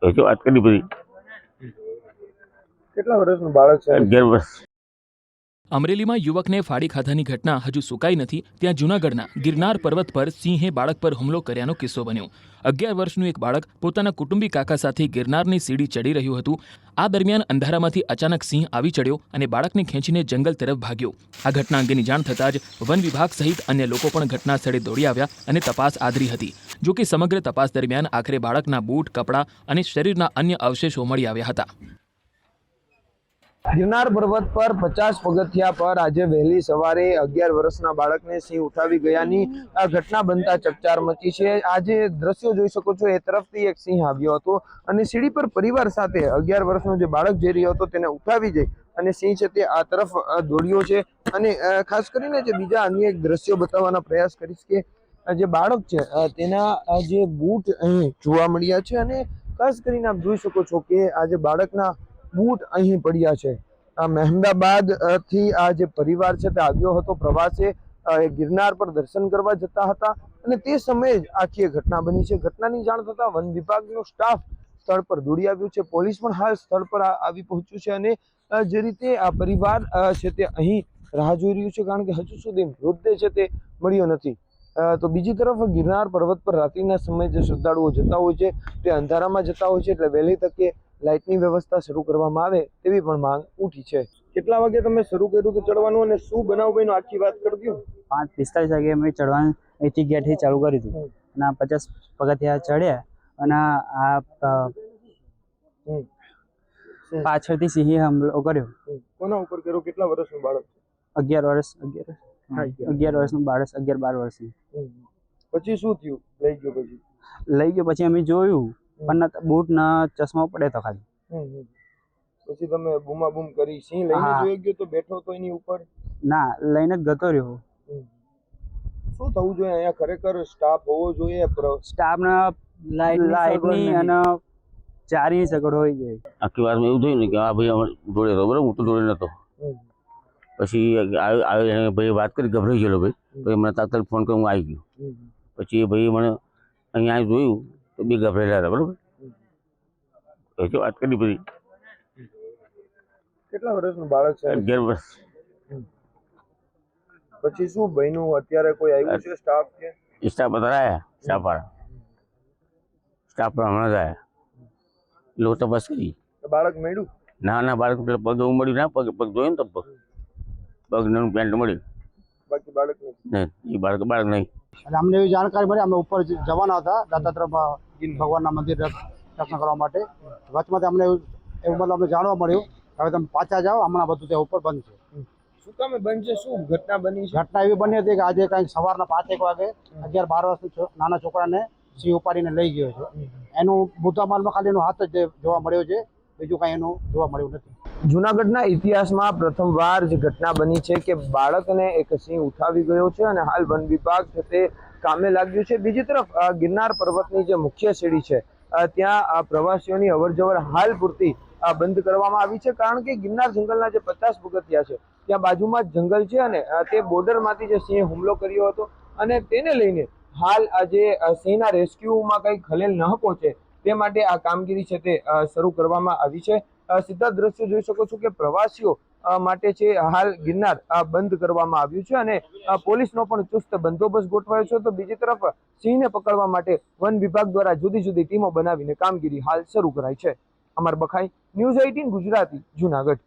હજુ વાત કરી બધી કેટલા વર્ષનું બાળક છે? 11 વર્ષ। અમરેલીમાં યુવકને ફાડી ખાધાની ઘટના હજુ સુકાઈ નથી ત્યાં જૂનાગઢના ગિરનાર પર્વત પર સિંહે બાળક પર હુમલો કર્યાનો કિસ્સો બન્યો। 11 વર્ષનું એક બાળક પોતાના કુટુંબી કાકા સાથે ગિરનારની સીડી ચડી રહ્યું હતું। આ દરમિયાન અંધારામાંથી અચાનક સિંહ આવી ચડ્યો અને બાળકને ખેંચીને જંગલ તરફ ભાગ્યો। આ ઘટના અંગેની જાણ થતાં જ વન વિભાગ સહિત અન્ય લોકો પણ ઘટના સ્થળે દોડી આવ્યા અને તપાસ આદરી હતી। જો કે સમગ્ર તપાસ દરમિયાન આખરે બાળકના બૂટ, કપડાં અને શરીરના અન્ય અવશેષો મળી આવ્યા હતા। ગિરનાર પર્વત પર 50 પગથિયા પર આજે વહેલી સવારે 11 વર્ષના બાળકને સિંહ ઉઠાવી ગયાની આ ઘટના બનતા ચકચાર મચી છે। આજે દ્રશ્યો જોઈ શકો છો, એ તરફથી એક સિંહ આવ્યો હતો અને સીડી પર પરિવાર સાથે 11 વર્ષનો જે બાળક જઈ રહ્યો હતો તેને ઉઠાવી જઈ અને સિંહ છે તે આ તરફ દોડ્યો છે। અને ખાસ કરીને જે બીજા અન્ય એક દ્રશ્યો બતાવવાના પ્રયાસ કરીશ કે જે બાળક છે તેના જે બૂટ અહીં જોવા મળ્યા છે અને ખાસ કરીને આપ જોઈ શકો છો કે આ જે બાળકના બૂટ અહીં પડ્યા છે। મહેમદાબાદ થી આ જે પરિવાર છે તે આવ્યો હતો પ્રવાસે, ગિરનાર પર દર્શન કરવા જતા હતા અને તે સમયે જ આખી ઘટના બની છે। ઘટનાની જાણ થતા વન વિભાગનો સ્ટાફ સ્થળ પર દોડી આવ્યો છે, પોલીસ પણ હાલ સ્થળ પર આવી પહોંચ્યું છે અને જે રીતે આ પરિવાર છે તે અહીં રાહ જોઈ રહ્યું છે કારણ કે હજુ સુધી મૃતદેહ છે તે મળ્યો નથી। તો બીજી તરફ ગિરનાર પર્વત પર રાત્રિના સમયે જે શ્રદ્ધાળુઓ જતા હોય છે તે અંધારામાં જતા હોય છે, એટલે વહેલી તકે લાઇટની વ્યવસ્થા શરૂ કરવામાં આવે તેવી પણ માંગ ઉઠી છે। કેટલા વાગે તમે શરૂ કર્યું હતું ચડવાનું અને શું બનાવ બન્યો આખી વાત કરી દો। 5:45 વાગે અમે ચડવાનું અહીંથી ગેટથી ચાલુ કર્યું હતું અને 50 પગથિયા ચડ્યા અને આ પાછળથી સિંહે હુમલો કર્યો। કોના ઉપર કર્યો? કેટલા વર્ષનું બાળક? 11 વર્ષનું બાળક, 11-12 વર્ષનું। પછી શું થયું? લઈ ગયો પછી અમે જોયું પણ બૂટ ના ચશ્મા પડે તો ખાલી। પછી તમે બૂમાબૂમ કરી? સિંહ લઈને જોઈ ગયો તો બેઠો તો એની ઉપર? ના, લઈને જ ગતો રહ્યો। શું થવું જોઈએ અહીંયા? ખરેખર સ્ટાફ હોવો જોઈએ, સ્ટાફના લાઇટની અને ચારની સગવડ હોવી જોઈએ। આખી વારમાં એવું થયું ને કે આ ભાઈ અમારે જોડે રહ્યો, બરાબર, હું તો જોડે નતો। પછી આવ્યો ભાઈ, વાત કરી, ગભરાઈ ગયેલો ભાઈ, પછી મને તાત્કાલિક ફોન કરી હું આવી ગયો। પછી એ ભાઈ મને અહીંયા જોયું તો બી ગભરાયેલા હતા, બરાબર। હજુ વાત કરી બધી કેટલા વર્ષનું બાળક છે? 11 વર્ષ। પછી શું બન્યું? અત્યારે કોઈ આવ્યું છે સ્ટાફ કે? સ્ટાફ બધા આવ્યા, સ્ટાફ પણ હમણાં જ આવ્યા, લોકો તપાસ કરી। બાળક મળ્યું? ના, બાળક પેલા પગ એવું મળ્યું, ના પગ જોયું ને તો પગ પેન્ટ મળ્યું, બાકી બાળક નહીં, એ બાળક નહીં। એટલે અમને એવી જાણકારી મળી, અમે ઉપર જવાના હતા દાતાત્રેય ભગવાનના મંદિર દર્શન કરવા માટે। વચમાંથી અમને એવું મતલબ અમને જાણવા મળ્યું હવે તમે પાછા જાઓ, હમણાં બધું ત્યાં ઉપર બંધ છે। શું કામે બંધ છે? શું ઘટના બની છે? ઘટના એવી બની હતી કે આજે કંઈક સવારના 5-1 વાગે 11-12 વર્ષના નાના છોકરાને સિંહ ઉપાડીને લઈ ગયો છે। એનું મુદ્દામાલમાં ખાલી એનો હાથ જ જોવા મળ્યો છે, બીજું કાંઈ એનું જોવા મળ્યું નથી। જૂનાગઢના ઇતિહાસમાં પ્રથમવાર જે ઘટના બની છે કે બાળકને એક સિંહ ઉઠાવી ગયો છે અને હાલ વન વિભાગ છે તે કામે લાગ્યું છે। બીજી તરફ ગિરનાર પર્વતની જે મુખ્ય સીડી છે ત્યાં પ્રવાસીઓની અવરજવર હાલ પૂરતી બંધ કરવામાં આવી છે કારણ કે ગિરનાર જંગલના જે 50 પગથિયા છે ત્યાં બાજુમાં જ જંગલ છે અને તે બોર્ડરમાંથી જે સિંહે હુમલો કર્યો હતો અને તેને લઈને હાલ આજે સિંહના રેસ્ક્યુમાં કંઈ ખલેલ ન પહોંચે તે માટે આ કામગીરી છે તે શરૂ કરવામાં આવી છે। સીધા દ્રશ્યો જોઈ શકો છો કે પ્રવાસીઓ માટે છે હાલ ગિરનાર બંધ કરવામાં આવ્યું છે અને પોલીસનો પણ ચુસ્ત બંદોબસ્ત ગોઠવાયો છે। તો બીજી તરફ સિંહને પકડવા માટે વન વિભાગ દ્વારા જુદી જુદી ટીમો બનાવીને કામગીરી હાલ શરૂ કરાઈ છે। અમર બખાઈ, ન્યૂઝ 18 ગુજરાતી, જૂનાગઢ।